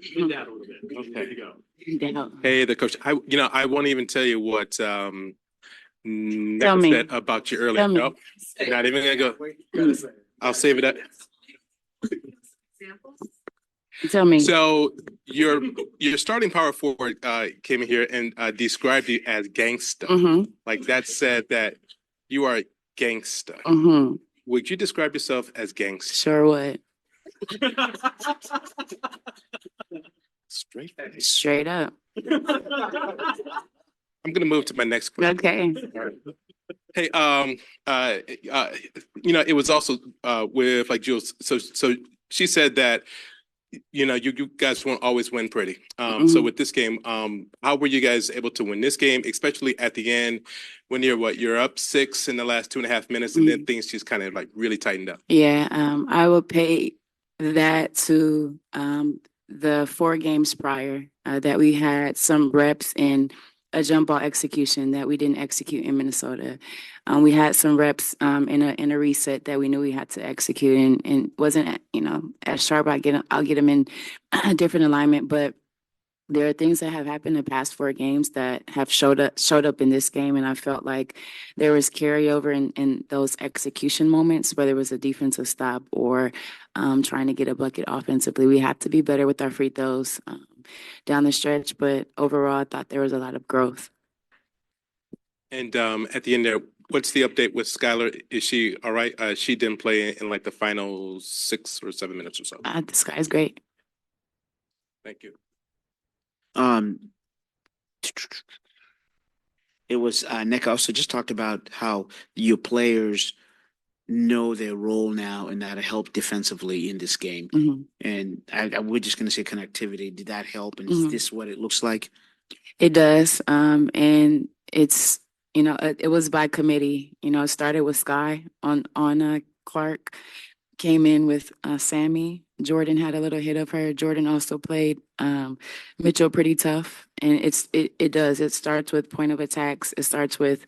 You did that a little bit. Okay. There you go. Hey, the coach. I won't even tell you what Never said about you earlier. Nope. Not even gonna go. I'll save it up. Tell me. So your starting power forward came in here and described you as gangsta. Like that said that you are gangsta. Would you describe yourself as gangsta? Sure would. Straight up. I'm gonna move to my next question. Okay. Hey, it was also with like Jules. So she said that you guys won't always win pretty. So with this game, how were you guys able to win this game, especially at the end when you're up 6 in the last 2.5 minutes, and then things just kind of like really tightened up? Yeah, I would pay that to the 4 games prior that we had some reps in a jump ball execution that we didn't execute in Minnesota. We had some reps in a reset that we knew we had to execute and wasn't as sharp. I'll get them in a different alignment, but there are things that have happened in the past 4 games that have showed up in this game, and I felt like there was carryover in those execution moments, whether it was a defensive stop or trying to get a bucket offensively. We have to be better with our free throws down the stretch, but overall, I thought there was a lot of growth. And at the end there, what's the update with Skylar? Is she all right? She didn't play in like the final 6 or 7 minutes or so. The Sky's great. Thank you. It was Nick also just talked about how your players know their role now and that help defensively in this game. And we're just going to say connectivity. Did that help? And is this what it looks like? It does. And it's, it was by committee. It started with Sky on Clark, came in with Sammy. Jordan had a little hit of her. Jordan also played Mitchell pretty tough. And it does. It starts with point of attacks. It starts with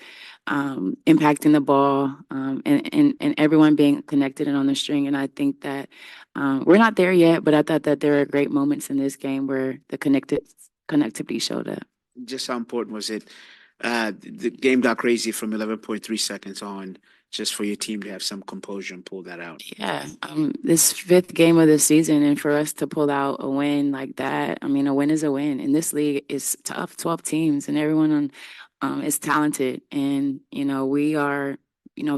impacting the ball and everyone being connected and on the string. And I think that we're not there yet, but I thought that there were great moments in this game where the connectivity showed up. Just how important was it? The game got crazy from 11.3 seconds on, just for your team to have some composure and pull that out. Yeah, this 5th game of the season, and for us to pull out a win like that, I mean, a win is a win. And this league is tough, 12 teams, and everyone is talented. And, we are,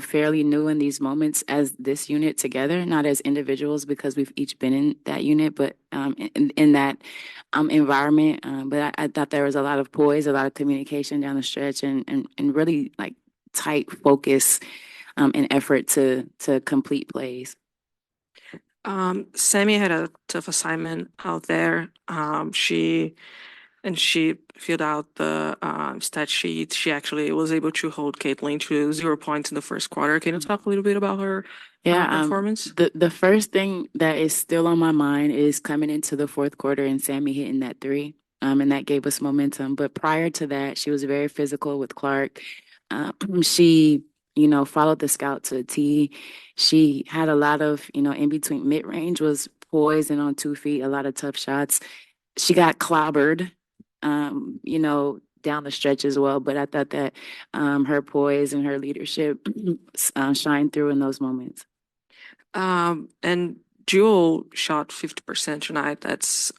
fairly new in these moments as this unit together, not as individuals because we've each been in that unit, but in that environment. But I thought there was a lot of poise, a lot of communication down the stretch, and really like tight focus and effort to complete plays. Sammy had a tough assignment out there. She filled out the stat sheet. She actually was able to hold Caitlin to 0 points in the first quarter. Can you talk a little bit about her performance? The first thing that is still on my mind is coming into the 4th quarter and Sammy hitting that 3, and that gave us momentum. But prior to that, she was very physical with Clark. She followed the scout to a T. She had a lot of, in between mid-range was poised and on 2 feet, a lot of tough shots. She got clobbered, down the stretch as well. But I thought that her poise and her leadership shined through in those moments. And Jewel shot 50% tonight. That's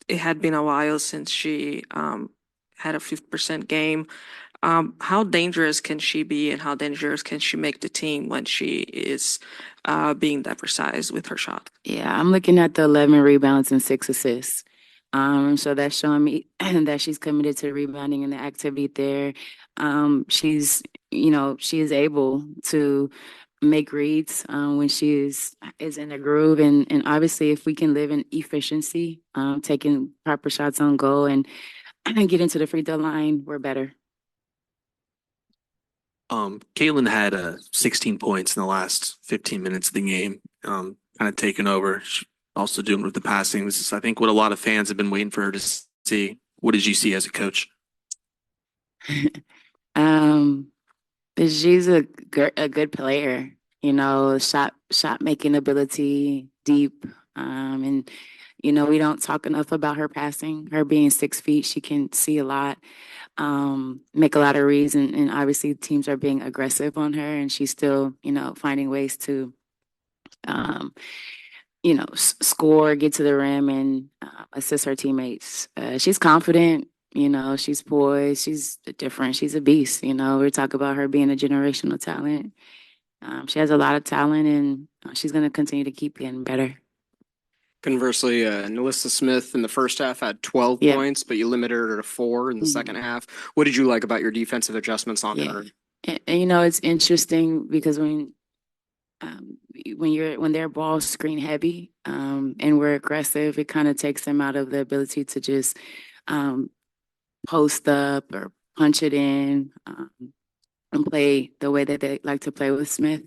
it had been a while since she had a 50% game. How dangerous can she be, and how dangerous can she make the team when she is being that precise with her shot? Yeah, I'm looking at the 11 rebounds and 6 assists. So that's showing me that she's committed to rebounding and the activity there. She's, she is able to make reads when she is in a groove, and obviously if we can live in efficiency, taking proper shots on goal and get into the free throw line, we're better. Caitlin had 16 points in the last 15 minutes of the game, kind of taken over. She also doing with the passing. This is, I think, what a lot of fans have been waiting for her to see. What did you see as a coach? She's a good player, shot making ability, deep, and You know, we don't talk enough about her passing. Her being 6 feet, she can see a lot, make a lot of reads, and obviously teams are being aggressive on her, and she's still, you know, finding ways to, um, you know, score, get to the rim, and assist her teammates. She's confident. You know, she's poised. She's different. She's a beast. You know, we talk about her being a generational talent. She has a lot of talent, and she's going to continue to keep getting better. Conversely, Nalissa Smith in the first half had 12 Yeah. points, but you limited her to 4 in the Mhm. second half. What did you like about your defensive adjustments on Yeah. her? And, you know, it's interesting because when they're ball screen heavy, and we're aggressive, it kind of takes them out of the ability to just post up or punch it in, and play the way that they like to play with Smith.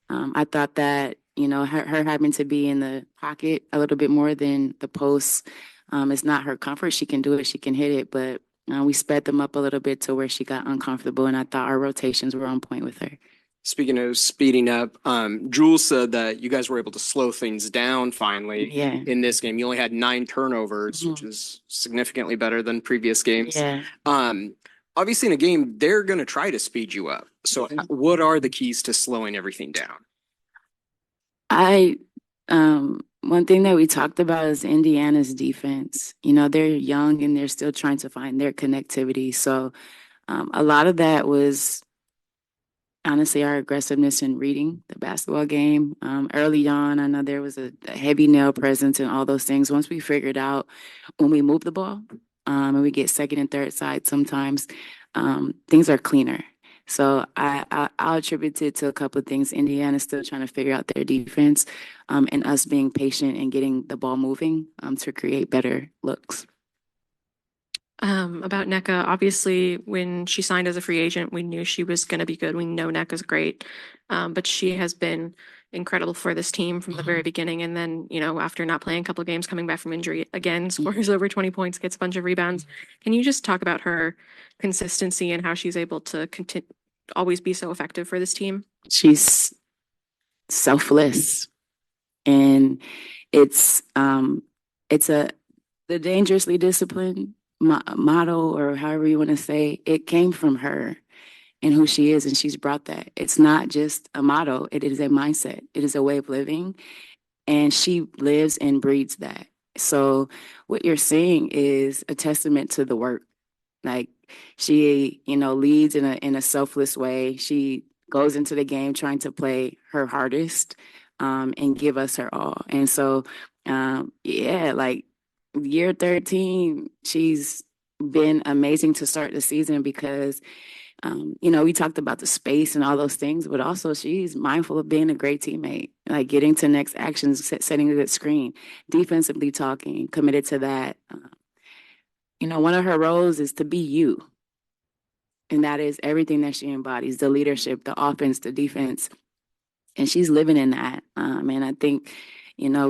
I thought that, you know, her having to be in the pocket a little bit more than the post, is not her comfort. She can do it, she can hit it, but we sped them up a little bit to where she got uncomfortable, and I thought our rotations were on point with her. Speaking of speeding up, Jules said that you guys were able to slow things down finally Yeah. in this game. You only had 9 turnovers, which Mhm. is significantly better than previous games. Yeah. Obviously, in a game, they're going to try to speed you up. So, what are the keys to slowing everything down? One thing that we talked about is Indiana's defense. You know, they're young and they're still trying to find their connectivity. So, a lot of that was honestly our aggressiveness in reading the basketball game. Early on, I know there was a heavy nail presence and all those things. Once we figured out when we move the ball, and we get second and third side, sometimes things are cleaner. So I'll attribute it to a couple of things. Indiana's still trying to figure out their defense, and us being patient and getting the ball moving, to create better looks. About NECA, obviously, when she signed as a free agent, we knew she was going to be good. We know NECA's great, but she has been incredible for this team from the very beginning. And then, you know, after not playing a couple of games, coming back from injury again, scores over 20 points, gets a bunch of rebounds. Can you just talk about her consistency and how she's able to always be so effective for this team? She's selfless, and it's the dangerously disciplined motto, or however you want to say it, came from her and who she is, and she's brought that. It's not just a motto, it is a mindset, it is a way of living, and she lives and breathes that. So what you're seeing is a testament to the work. Like, she, you know, leads in a selfless way. She goes into the game trying to play her hardest, and give us her all. And so, yeah, like year 13, she's been amazing to start the season because, you know, we talked about the space and all those things, but also she's mindful of being a great teammate, like getting to next actions, setting a good screen, defensively talking, committed to that. You know, one of her roles is to be you. And that is everything that she embodies, the leadership, the offense, the defense. And she's living in that. And I think, you know,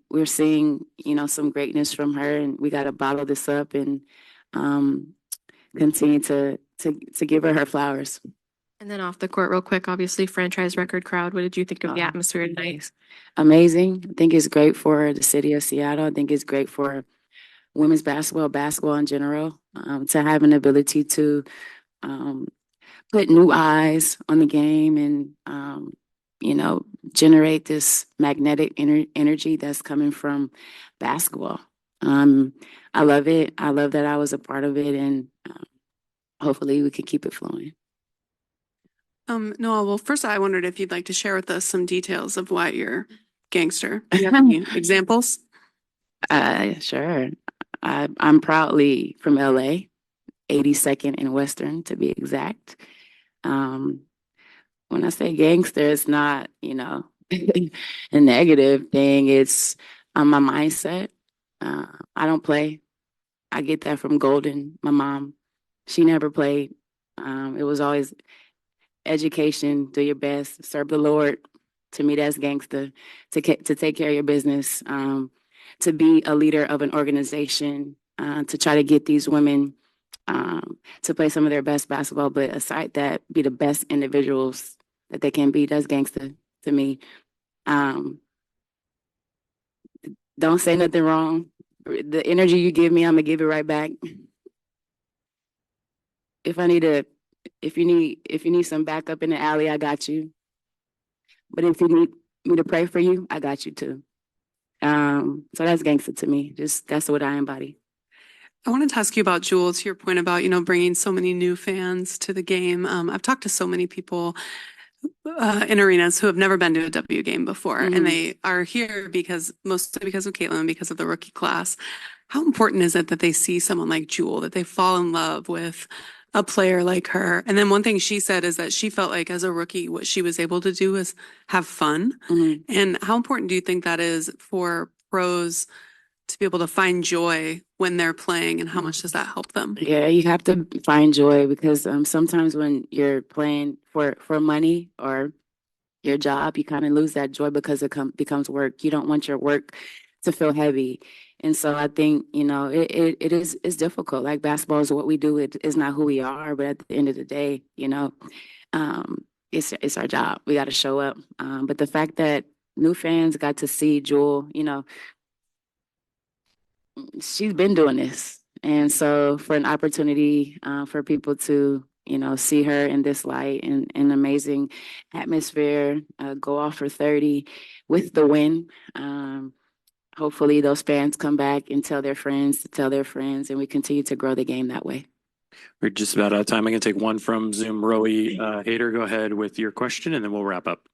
we're seeing, you know, some greatness from her, and we got to bottle this up and continue to give her flowers. And then off the court, real quick, obviously, franchise record crowd. What did you think of the atmosphere tonight? Amazing. I think it's great for the city of Seattle. I think it's great for women's basketball in general, to have an ability to put new eyes on the game and, you know, generate this magnetic energy that's coming from basketball. I love it. I love that I was a part of it, and hopefully we can keep it flowing. Noelle, well, first I wondered if you'd like to share with us some details of why you're gangster. Do you have any examples? Sure. I'm proudly from LA, 82nd and Western to be exact. When I say gangster, it's not, you know, a negative thing. It's my mindset. I don't play. I get that from Golden, my mom. She never played. It was always education, do your best, serve the Lord. To me, that's gangster. To take care of your business, to be a leader of an organization, to try to get these women to play some of their best basketball, but aside that, be the best individuals that they can be. That's gangster to me. Don't say nothing wrong. The energy you give me, I'm gonna give it right back. If you need some backup in the alley, I got you. But if you need me to pray for you, I got you too. So that's gangster to me. Just that's what I embody. I wanted to ask you about Jewel, to your point about, bringing so many new fans to the game. I've talked to so many people in arenas who have never been to a W game before, Mhm. and they are here mostly because of Caitlin, because of the rookie class. How important is it that they see someone like Jewel, that they fall in love with a player like her? And then one thing she said is that she felt like as a rookie, what she was able to do is have fun. Mhm. And how important do you think that is for pros to be able to find joy when they're playing, and how much does that help them? Yeah, you have to find joy because sometimes when you're playing for money or your job, you kind of lose that joy because it becomes work. You don't want your work to feel heavy. And so I think, it's difficult. Like basketball is what we do. It is not who we are, but at the end of the day, it's our job. We got to show up. But the fact that new fans got to see Jewel, she's been doing this. And so for an opportunity for people to, see her in this light and an amazing atmosphere, go off for 30 with the win. Hopefully those fans come back and tell their friends to tell their friends, and we continue to grow the game that way. We're just about out of time. I can take one from Zoom. Roe Hader, go ahead with your question and then we'll wrap up.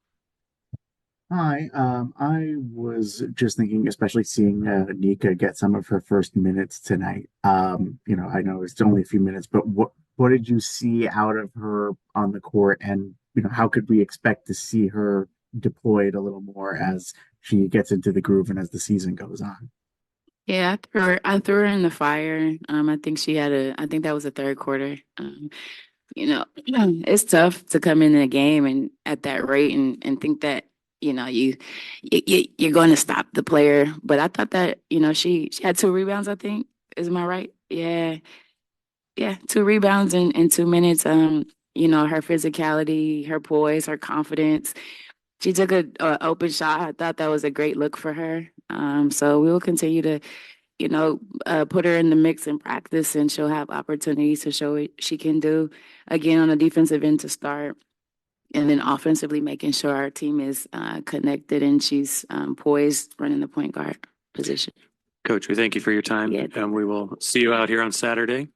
Hi, I was just thinking, especially seeing Nika get some of her first minutes tonight. I know it's only a few minutes, but what did you see out of her on the court, and how could we expect to see her deployed a little more as she gets into the groove and as the season goes on? Yeah, I threw her in the fire. I think that was the third quarter. It's tough to come in a game and at that rate and think that, you're going to stop the player. But I thought that, she had 2 rebounds, I think. Is my right? Yeah. Yeah, 2 rebounds in 2 minutes. Her physicality, her poise, her confidence. She took a open shot. I thought that was a great look for her. So we will continue to, put her in the mix in practice, and she'll have opportunities to show what she can do. Again, on the defensive end to start, and then offensively making sure our team is connected and she's poised running the point guard position. Coach, we thank you for your time Yeah. and we will see you out here on Saturday.